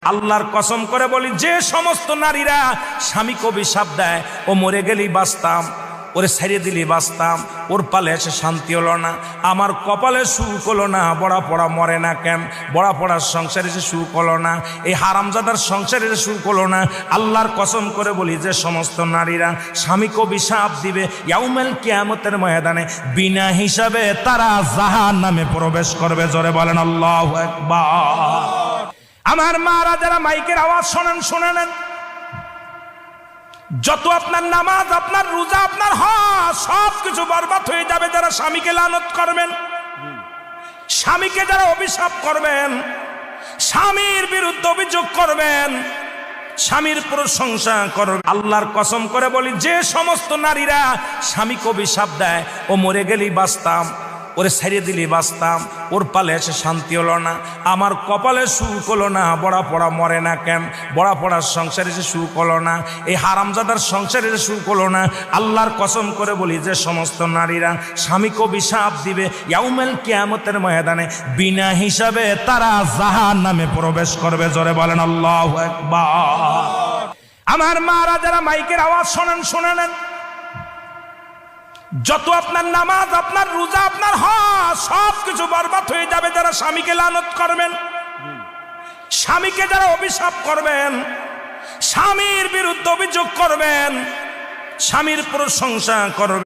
আল্লাহর কসম করে বলি, যে সমস্ত নারীরা স্বামীকে অভিশাপ দেয়, ও মরে গেলেই বাঁচতাম, ওরে ছাড়িয়ে দিলেই বাঁচতাম, ওর পালে এসে শান্তি হলো না, আমার কপালে সুখ হলো না, বড়া পড়া মরে না কেন, বড়া পড়ার সংসারে এসে সুখ হলো না, এই হারামজাদার সংসারে এসে সুখ হলো না। আল্লাহর কসম করে বলি, যে সমস্ত নারীরা স্বামীকে অভিশাপ দিবে, ইয়াউমেল কিয়ামতের ময়দানে বিনা হিসাবে তারা জাহান্নামে প্রবেশ করবে। জোরে বলেন আল্লাহু আকবার। আমার মারা যারা মাইকের আওয়াজ শোনেন, শুনে নেন, যত আপনার নামাজ, আপনার রোজা, আপনার হজ সব কিছু বরবাদ হয়ে যাবে যারা স্বামীকে লানত করবেন, স্বামীকে যারা অভিশাপ করবেন, স্বামীর বিরুদ্ধে অভিযোগ করবেন, স্বামীর প্রশংসা করবেন। আল্লাহর কসম করে বলি, যে সমস্ত নারীরা স্বামীকে অভিশাপ দেয়, ও মরে গেলেই বাঁচতাম, ওরে ছাড়িয়ে দিলেই বাঁচতাম, ওর পালে এসে শান্তি হলো না, আমার কপালে সুখ হলো না, বড়া পড়া মরে না কেন, বড়া পড়ার সংসারে এসে সুখ হলো না, এই হারামজাদার সংসারে এসে সুখ হলো না। আল্লাহর কসম করে বলি, যে সমস্ত নারীরা স্বামীকে অভিশাপ দিবে, ইয়াউমেল কিয়ামতের ময়দানে বিনা হিসাবে তারা জাহান্নামে প্রবেশ করবে। জোরে বলেন আল্লাহু আকবার। আমার মারা যারা মাইকের আওয়াজ শোনেন, শুনে নেন, যত আপনার নামাজ, আপনার রোজা, আপনার হজ সব কিছু বরবাদ হয়ে যাবে যারা স্বামীকে লানত করবেন, স্বামীকে যারা অভিশাপ করবেন, স্বামীর বিরুদ্ধে অভিযোগ করবেন, স্বামীর প্রশংসা করবেন।